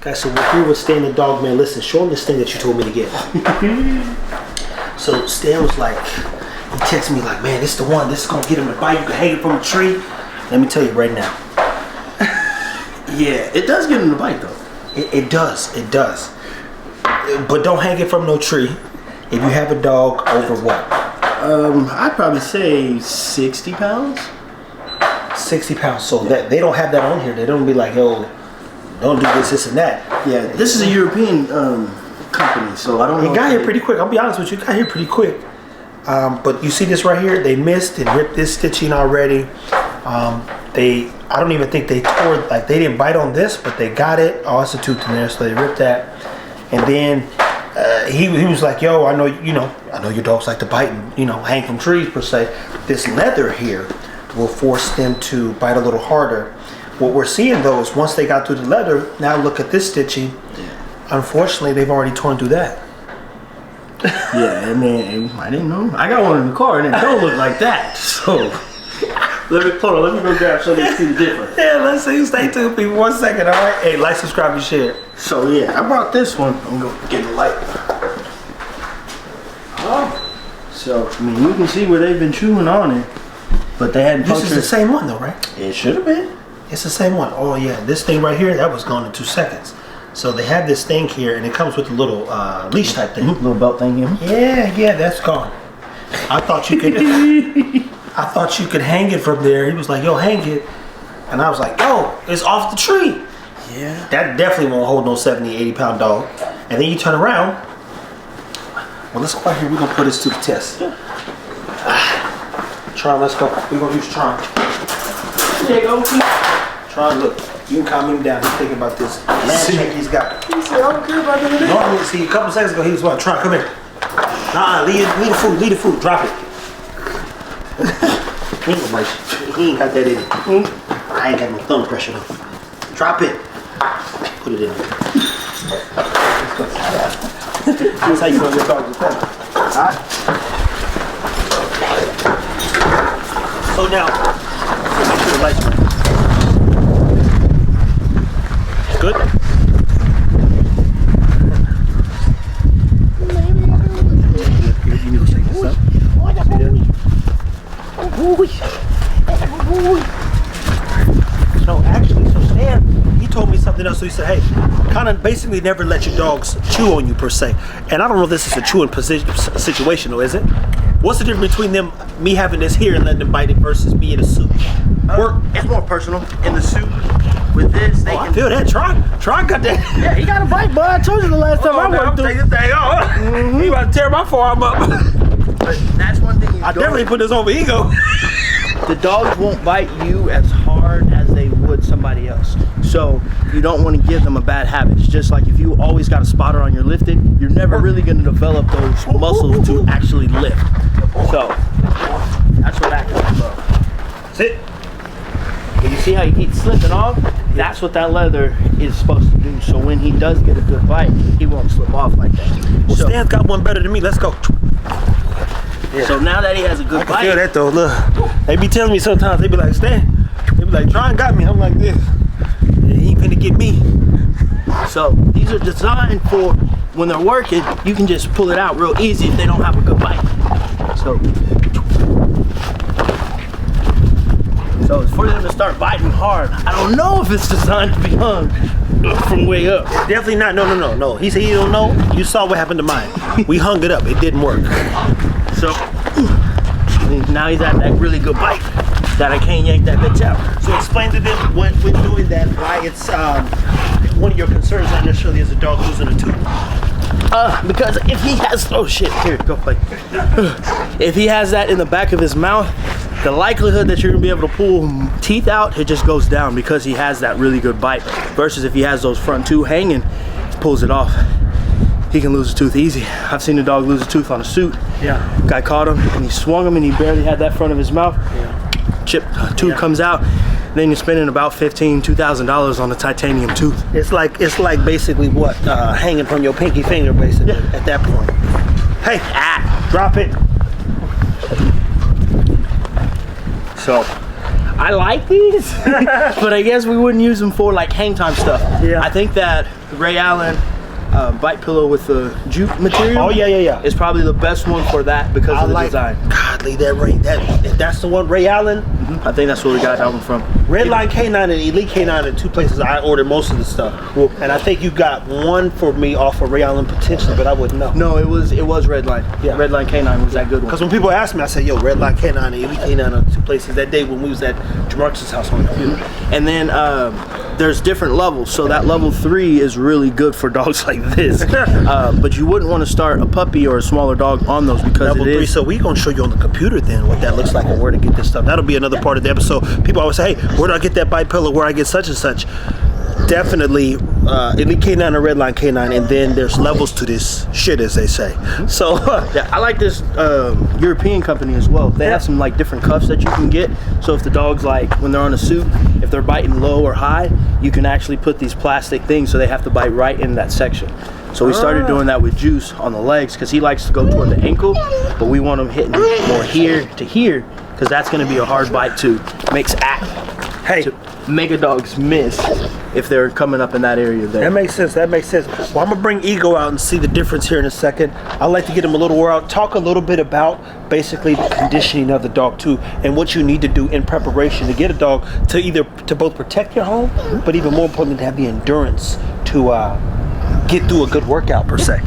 Okay, so we're here with Stan the dog, man. Listen, show him this thing that you told me to get. So Stan was like, he texted me like, man, this is the one. This is gonna get him to bite. You can hang it from a tree. Let me tell you right now. Yeah, it does get him to bite though. It does. It does. But don't hang it from no tree. If you have a dog over what? I'd probably say 60 pounds. 60 pounds. So that they don't have that on here. They don't be like, yo, don't do this, and that. Yeah, this is a European company, so I don't know. It got here pretty quick. I'll be honest with you. It got here pretty quick. But you see this right here? They missed and ripped this stitching already. I don't even think they tore, like they didn't bite on this, but they got it. Oh, it's a tooth in there, so they ripped that. And then he was like, yo, I know your dogs like to bite and, hang from trees per se. This leather here will force them to bite a little harder. What we're seeing though is once they got through the leather, now look at this stitching. Unfortunately, they've already torn through that. Yeah, I mean, I didn't know. I got one in the car and it don't look like that. So let me go grab so they can see the difference. Yeah, let's see. Stay tuned for 1 second, all right? Hey, like, subscribe, and share. So yeah, I brought this one. I'm gonna get the light. So I mean, you can see where they've been chewing on it, but they hadn't. This is the same one though, right? It should have been. It's the same one. Oh yeah, this thing right here, that was gone in 2 seconds. So they have this thing here, and it comes with a little leash type thing. Little belt thing here. Yeah, that's gone. I thought you could. I thought you could hang it from there. He was like, yo, hang it. And I was like, yo, it's off the tree. Yeah. That definitely won't hold no 70, 80 pound dog. And then you turn around. Well, let's go out here. We're going to put this to the test. Tron, let's go. We're going to use Tron. There you go. Tron, look. You can calm him down. He's thinking about this land check he's got. He said, I don't care about that. Normally, see, a couple seconds ago, he was like, Tron, come here. Nah, leave the food. Drop it. He ain't got that in it. I ain't got no thumb pressure though. Drop it. Put it in there. That's how you know your dog is better. Alright? So now, make sure the lights on. Good? So Stan, he told me something else. So he said, hey, kind of basically never let your dogs chew on you per se. And I don't know if this is a chewing situation though, is it? What's the difference between me having this here and letting them bite it versus me in a suit? It's more personal in the suit. With this, they can... I feel that. Tron got that. Yeah, he got a bite, bud. I told you the last time I went through. Take this thing off. He about to tear my forearm up. But that's one thing I definitely put this over ego. The dogs won't bite you as hard as they would somebody else. So you don't want to give them a bad habit. It's just like if you always got a spotter on your lifting, you're never really going to develop those muscles to actually lift. So that's what that comes from. Sit. You see how he keeps slipping off? That's what that leather is supposed to do. So when he does get a good bite, he won't slip off like that. Well, Stan's got one better than me. Let's go. Yeah. So now that he has a good bite. I can feel that though. Look, they be telling me sometimes, they be like, Stan, they be like, Tron got me. I'm like this. Yeah, he ain't finna get me. So these are designed for when they're working, you can just pull it out real easy if they don't have a good bite. So it's for them to start biting hard. I don't know if it's designed to be hung from way up. Definitely not. No. He said he don't know. You saw what happened to mine. We hung it up. It didn't work. So now he's at that really good bite that I can't yank that bitch out. So explain to them when doing that why it's one of your concerns not necessarily as a dog losing a tooth. Because if he has here, go play. If he has that in the back of his mouth, the likelihood that you're gonna be able to pull teeth out, it just goes down because he has that really good bite. Versus if he has those front two hanging, pulls it off, he can lose a tooth easy. I've seen a dog lose a tooth on a suit. Yeah. Guy caught him and he swung him and he barely had that front of his mouth. Yeah. Chip tooth comes out. Then you're spending about $2,000 on a titanium tooth. It's like basically what hanging from your pinky finger basically at that point. Hey, drop it. So I like these, but I guess we wouldn't use them for like hang time stuff. Yeah. I think that Ray Allen bite pillow with the jute material. Oh yeah. Is probably the best one for that because of the design. Godly, that's the one, Ray Allen. I think that's where we got that one from. Redline K9 and Elite K9 are two places I ordered most of the stuff. Cool. And I think you got one for me off of Ray Allen potentially, but I wouldn't know. No, it was Redline. Yeah. Redline K9 was that good one. Because when people ask me, I say, yo, Redline K9 and Elite K9 are two places that day when we was at Jamarcus' house on the computer. And then there's different levels. So that level 3 is really good for dogs like this. But you wouldn't want to start a puppy or a smaller dog on those because level 3. So we're going to show you on the computer then what that looks like and where to get this stuff. That'll be another part of the episode. People always say, hey, where do I get that bite pillow? Where I get such and such? Definitely Elite K9 and Redline K9, and then there's levels to this shit, as they say. So yeah, I like this European company as well. They have some like different cuffs that you can get. So if the dog's like when they're on a suit, if they're biting low or high, you can actually put these plastic things so they have to bite right in that section. So we started doing that with Juice on the legs because he likes to go toward the ankle, but we want him hitting more here to here because that's going to be a hard bite to make a dog's miss if they're coming up in that area there. That makes sense. Well, I'm gonna bring Ego out and see the difference here in a second. I'd like to get him a little wore out, talk a little bit about basically the conditioning of the dog too, and what you need to do in preparation to get a dog to both protect your home, but even more importantly to have the endurance to get through a good workout per se.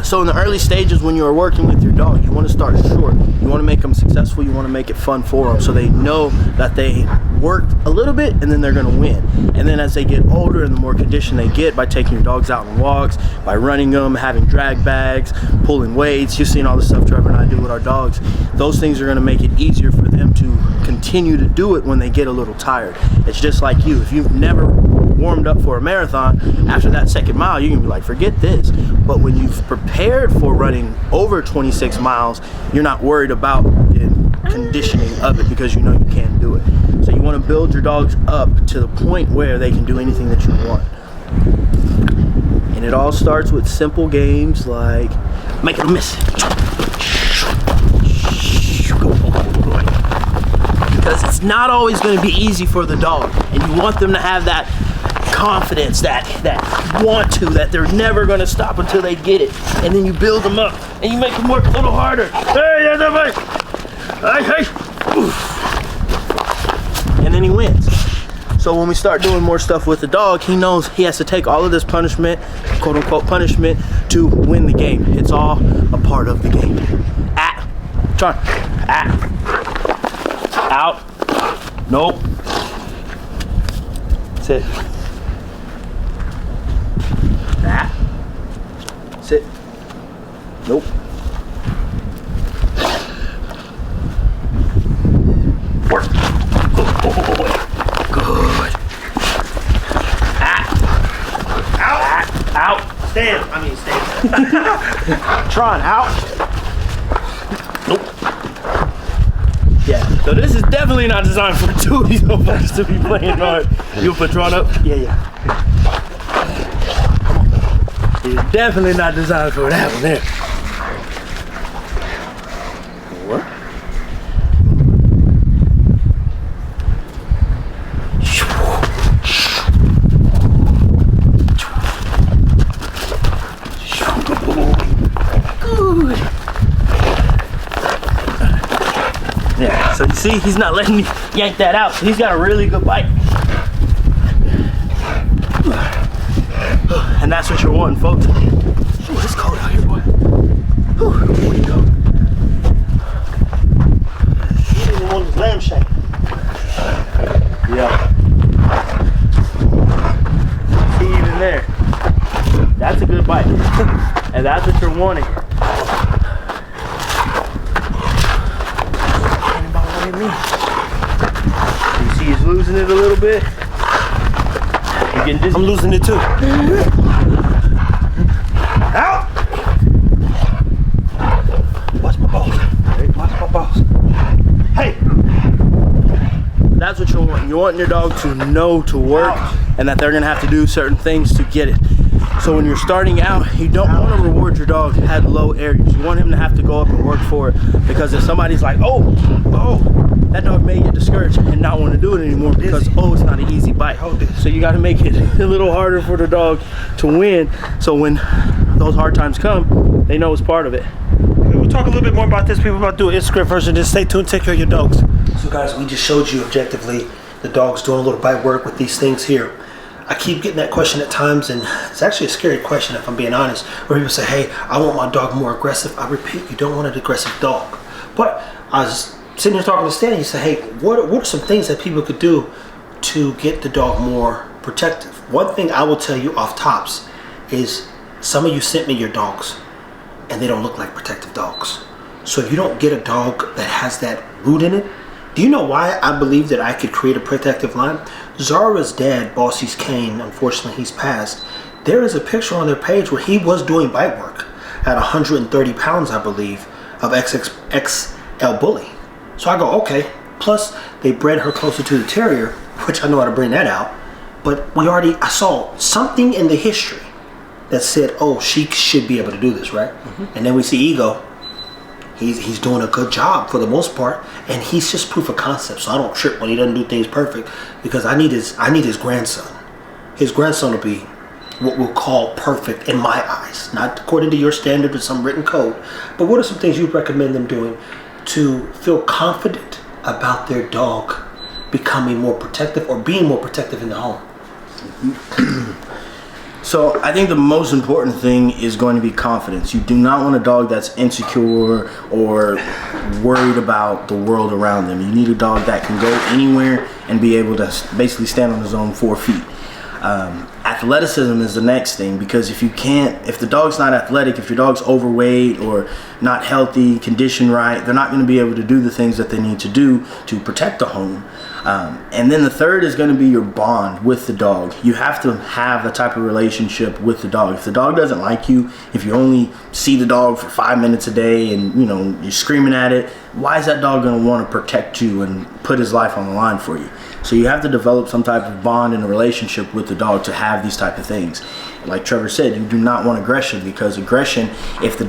So in the early stages when you are working with your dog, you want to start short. You want to make them successful. You want to make it fun for them so they know that they worked a little bit and then they're going to win. And then as they get older and the more conditioned they get by taking your dogs out on walks, by running them, having drag bags, pulling weights, you've seen all the stuff Trevor and I do with our dogs. Those things are going to make it easier for them to continue to do it when they get a little tired. It's just like you. If you've never warmed up for a marathon, after that second mile, you can be like, forget this. But when you've prepared for running over 26 miles, you're not worried about the conditioning of it because you know you can do it. So you want to build your dogs up to the point where they can do anything that you want. And it all starts with simple games like make it a miss. Because it's not always going to be easy for the dog, and you want them to have that confidence, that they're never going to stop until they get it. And then you build them up and you make them work a little harder. And then he wins. So when we start doing more stuff with the dog, he knows he has to take all of this punishment, quote unquote punishment, to win the game. It's all a part of the game. Out. Nope. Sit. Sit. Nope. Work. Good. Out. Stand. Tron, out. Nope. Yeah, so this is definitely not designed for two of these folks to be playing hard. You'll put Tron up? Yeah. It's definitely not designed for that one there. What? Good. Yeah, so you see, he's not letting me yank that out. So he's got a really good bite. And that's what you're wanting, folks. Ooh, it's cold out here, boy. Ooh, there you go. You didn't want his lamb shank. Yeah. See, even there. That's a good bite. And that's what you're wanting. You see he's losing it a little bit. You're getting dizzy. I'm losing it too. Out! Watch my balls. Watch my balls. Hey! That's what you're wanting. You're wanting your dog to know to work and that they're going to have to do certain things to get it. So when you're starting out, you don't want to reward your dog at low areas. You want him to have to go up and work for it, because if somebody's like, oh, that dog may get discouraged and not want to do it anymore because, oh, it's not an easy bite. So you got to make it a little harder for the dog to win. So when those hard times come, they know it's part of it. We'll talk a little bit more about this. People about to do an Instagram version. Just stay tuned. Take care of your dogs. So guys, we just showed you objectively the dog's doing a little bite work with these things here. I keep getting that question at times, and it's actually a scary question if I'm being honest, where people say, hey, I want my dog more aggressive. I repeat, you don't want an aggressive dog. But I was sitting here talking to Stan, and he said, hey, what are some things that people could do to get the dog more protective? One thing I will tell you off tops is some of you sent me your dogs, and they don't look like protective dogs. So if you don't get a dog that has that root in it, do you know why I believe that I could create a protective line? Zara's dad, Bossy's Kane, unfortunately he's passed. There is a picture on their page where he was doing bite work at 130 pounds, I believe, of XXL Bully. So I go, okay. Plus, they bred her closer to the terrier, which I know how to bring that out. But I saw something in the history that said, oh, she should be able to do this, right? And then we see Ego. He's doing a good job for the most part, and he's just proof of concept. So I don't trip when he doesn't do things perfect, because I need his grandson. His grandson will be what we'll call perfect in my eyes, not according to your standard or some written code. But what are some things you recommend them doing to feel confident about their dog becoming more protective or being more protective in the home? So I think the most important thing is going to be confidence. You do not want a dog that's insecure or worried about the world around them. You need a dog that can go anywhere and be able to basically stand on his own 4 feet. Athleticism is the next thing, because if the dog's not athletic, if your dog's overweight or not healthy, conditioned right, they're not going to be able to do the things that they need to do to protect the home. And then the third is going to be your bond with the dog. You have to have the type of relationship with the dog. If the dog doesn't like you, if you only see the dog for 5 minutes a day and you're screaming at it, why is that dog going to want to protect you and put his life on the line for you? So you have to develop some type of bond and a relationship with the dog to have these type of things. Like Trevor said, you do not want aggression, because aggression, if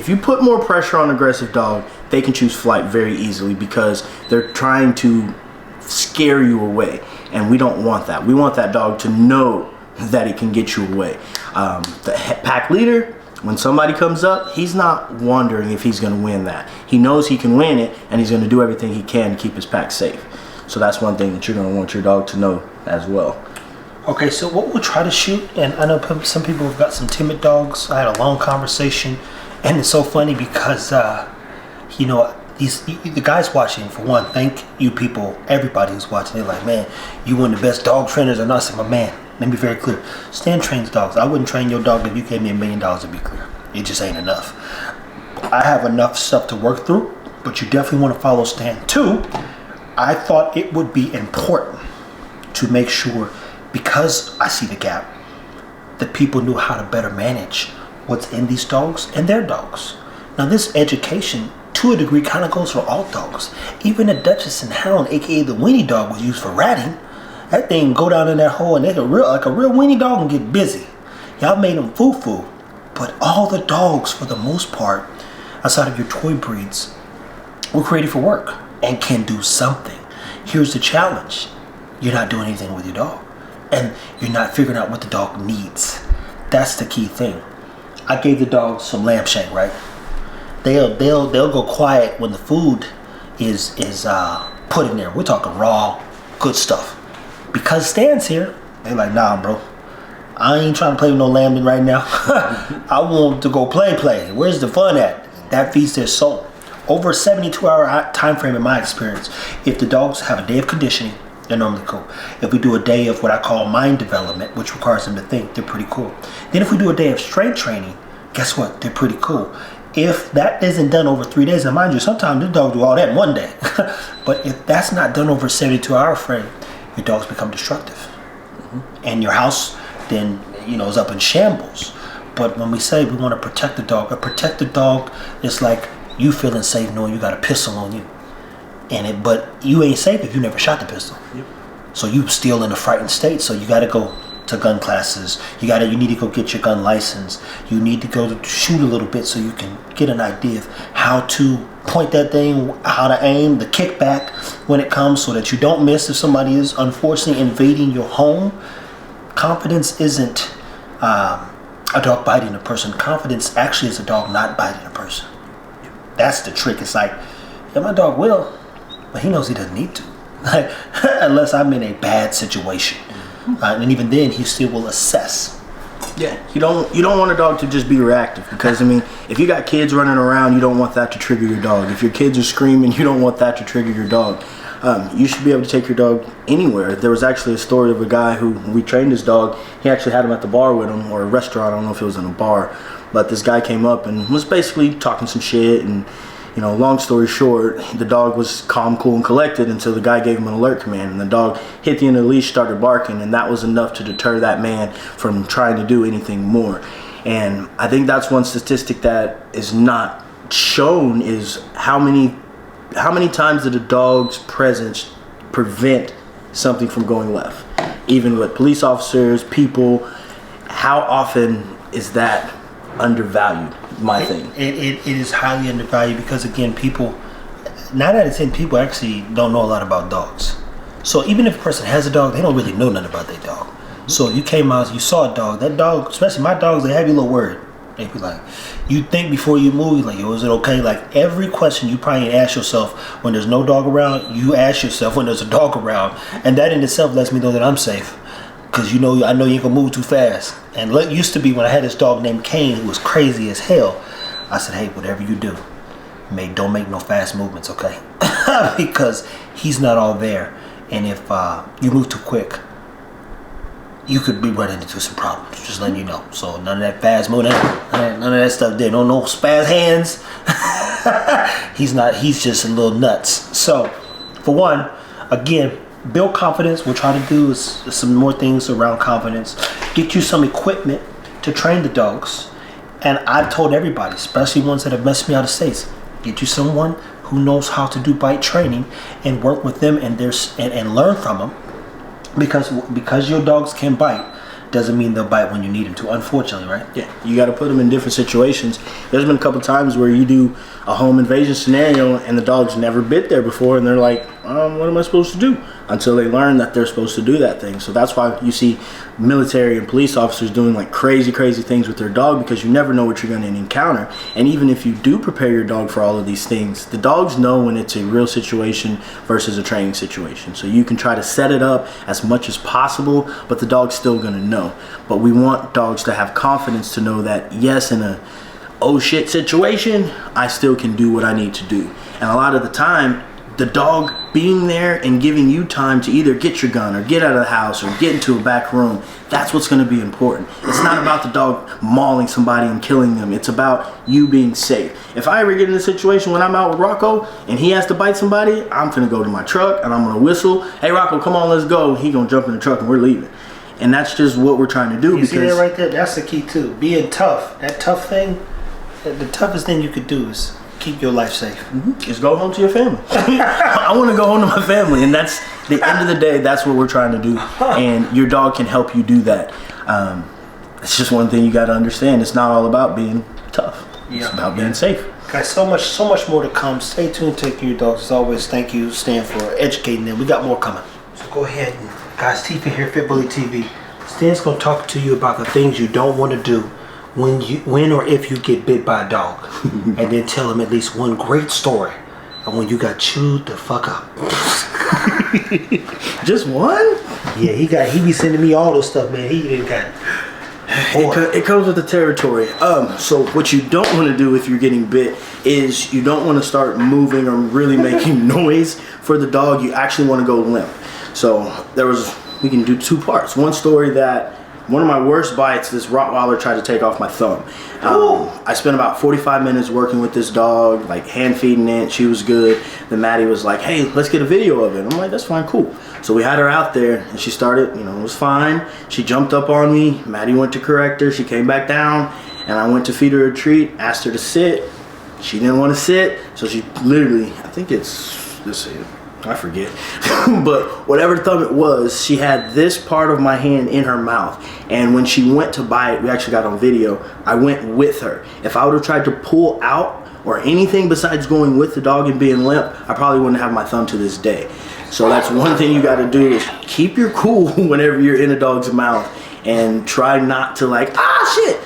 you put more pressure on an aggressive dog, they can choose flight very easily, because they're trying to scare you away, and we don't want that. We want that dog to know that it can get you away. The pack leader, when somebody comes up, he's not wondering if he's going to win that. He knows he can win it, and he's going to do everything he can to keep his pack safe. So that's one thing that you're going to want your dog to know as well. Okay, so what we'll try to shoot, and I know some people have got some timid dogs. I had a long conversation, and it's so funny because, the guys watching, for one, thank you people, everybody who's watching. They're like, man, you one of the best dog trainers or not. I said, my man, let me be very clear. Stan trains dogs. I wouldn't train your dog if you gave me $1 million, to be clear. It just ain't enough. I have enough stuff to work through, but you definitely want to follow Stan. 2, I thought it would be important to make sure, because I see the gap, that people knew how to better manage what's in these dogs and their dogs. Now this education, to a degree, kind of goes for all dogs. Even the Dutchess Hound, aka the weenie dog, was used for ratting. That thing go down in that hole and like a real weenie dog and get busy. Y'all made them foo-foo. But all the dogs, for the most part, outside of your toy breeds, were created for work and can do something. Here's the challenge. You're not doing anything with your dog, and you're not figuring out what the dog needs. That's the key thing. I gave the dog some lamb shank, right? They'll go quiet when the food is put in there. We're talking raw, good stuff. Because Stan's here, they're like, nah, bro. I ain't trying to play with no lambing right now. I want to go play. Where's the fun at? That feeds their soul. Over a 72-hour time frame, in my experience, if the dogs have a day of conditioning, they're normally cool. If we do a day of what I call mind development, which requires them to think, they're pretty cool. Then if we do a day of strength training, guess what? They're pretty cool. If that isn't done over 3 days, and mind you, sometimes the dogs do all that in one day. But if that's not done over a 72-hour frame, your dogs become destructive. And your house then, is up in shambles. But when we say we want to protect the dog, a protected dog is like you feeling safe knowing you got a pistol on you. But you ain't safe if you never shot the pistol. Yep. So you still in a frightened state. So you got to go to gun classes. You need to go get your gun license. You need to go to shoot a little bit so you can get an idea of how to point that thing, how to aim, the kickback when it comes, so that you don't miss if somebody is unfortunately invading your home. Confidence isn't a dog biting a person. Confidence actually is a dog not biting a person. That's the trick. It's like, yeah, my dog will, but he knows he doesn't need to. Like, unless I'm in a bad situation. And even then, he still will assess. Yeah, you don't want a dog to just be reactive, because I mean, if you got kids running around, you don't want that to trigger your dog. If your kids are screaming, you don't want that to trigger your dog. You should be able to take your dog anywhere. There was actually a story of a guy who, we trained his dog. He actually had him at the bar with him, or a restaurant. I don't know if it was in a bar, but this guy came up and was basically talking some shit. And you know, long story short, the dog was calm, cool, and collected until the guy gave him an alert command, and the dog hit the end of the leash, started barking, and that was enough to deter that man from trying to do anything more. And I think that's one statistic that is not shown, is how many times did a dog's presence prevent something from going left? Even with police officers, people, how often is that undervalued? My thing. It is highly undervalued, because again, people, 9 out of 10 people actually don't know a lot about dogs. So even if a person has a dog, they don't really know nothing about their dog. So you came out, you saw a dog, that dog, especially my dogs, they have you a little worried. They be like, you think before you move, like, yo, is it okay? Like, every question you probably ask yourself when there's no dog around, you ask yourself when there's a dog around. And that in itself lets me know that I'm safe. Because I know you ain't gonna move too fast. And it used to be when I had this dog named Kane, who was crazy as hell, I said, hey, whatever you do, don't make no fast movements, okay? Because he's not all there. And if you move too quick, you could be running into some problems, just letting you know. So none of that fast movement, none of that stuff there. No spaz hands. He's just a little nuts. So for one, again, build confidence. We'll try to do is some more things around confidence. Get you some equipment to train the dogs. And I've told everybody, especially ones that have messed me out of states, get you someone who knows how to do bite training and work with them and learn from them. Because your dogs can bite doesn't mean they'll bite when you need them to, unfortunately, right? Yeah, you got to put them in different situations. There's been a couple times where you do a home invasion scenario and the dog's never bit there before, and they're like, what am I supposed to do? Until they learn that they're supposed to do that thing. So that's why you see military and police officers doing like crazy things with their dog, because you never know what you're going to encounter. And even if you do prepare your dog for all of these things, the dogs know when it's a real situation versus a training situation. So you can try to set it up as much as possible, but the dog's still going to know. But we want dogs to have confidence to know that, yes, in a oh shit situation, I still can do what I need to do. And a lot of the time, the dog being there and giving you time to either get your gun or get out of the house or get into a back room, that's what's going to be important. It's not about the dog mauling somebody and killing them. It's about you being safe. If I ever get in a situation when I'm out with Rocco and he has to bite somebody, I'm going to go to my truck and I'm going to whistle, hey Rocco, come on, let's go. He going to jump in the truck and we're leaving. And that's just what we're trying to do. You see that right there? That's the key too. Being tough. That tough thing, the toughest thing you could do is keep your life safe. Just go home to your family. I want to go home to my family, and that's the end of the day. That's what we're trying to do, and your dog can help you do that. It's just one thing you got to understand. It's not all about being tough. It's about being safe. Guys, so much more to come. Stay tuned, taking your dogs. As always, thank you, Stan, for educating them. We got more coming. So go ahead, and guys, Tifa here, Fit Bully TV. Stan's gonna talk to you about the things you don't want to do when or if you get bit by a dog, and then tell him at least one great story of when you got chewed the fuck up. Just one? Yeah, he be sending me all this stuff, man. He didn't got it comes with the territory. So what you don't want to do if you're getting bit is you don't want to start moving or really making noise for the dog. You actually want to go limp. So we can do two parts. One story that one of my worst bites, this Rottweiler tried to take off my thumb. I spent about 45 minutes working with this dog, like hand feeding it. She was good. Then Maddie was like, hey, let's get a video of it. I'm like, that's fine, cool. So we had her out there and she started, it was fine. She jumped up on me. Maddie went to correct her. She came back down and I went to feed her a treat, asked her to sit. She didn't want to sit. So she literally, I think it's, let's see, I forget. But whatever thumb it was, she had this part of my hand in her mouth. And when she went to bite, we actually got on video, I went with her. If I would have tried to pull out or anything besides going with the dog and being limp, I probably wouldn't have my thumb to this day. So that's one thing you got to do, is keep your cool whenever you're in a dog's mouth, and try not to like, ah, shit.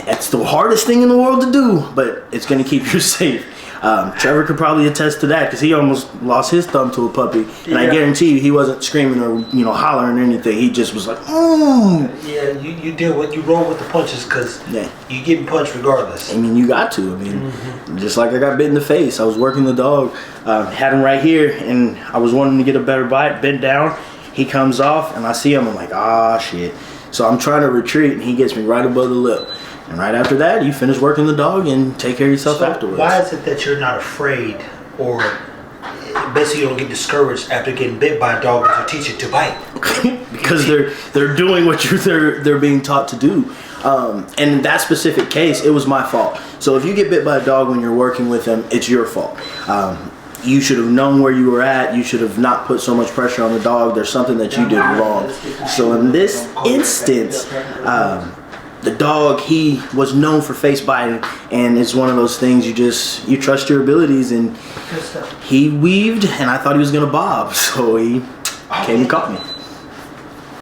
It's the hardest thing in the world to do, but it's going to keep you safe. Trevor could probably attest to that, because he almost lost his thumb to a puppy, and I guarantee you he wasn't screaming or hollering or anything. He just was like, Yeah, you roll with the punches, because you getting punched regardless. I mean, you got to. I mean, just like I got bit in the face. I was working the dog, had him right here, and I was wanting to get a better bite. Bent down, he comes off, and I see him. I'm like, ah, shit. So I'm trying to retreat, and he gets me right above the lip. And right after that, you finish working the dog and take care of yourself afterwards. Why is it that you're not afraid, or basically you don't get discouraged after getting bit by a dog and you teach it to bite? Because they're doing what they're being taught to do. And in that specific case, it was my fault. So if you get bit by a dog when you're working with them, it's your fault. You should have known where you were at. You should have not put so much pressure on the dog. There's something that you did wrong. So in this instance, the dog, he was known for face biting, and it's one of those things you trust your abilities, and he weaved, and I thought he was gonna bob, so he came and caught me.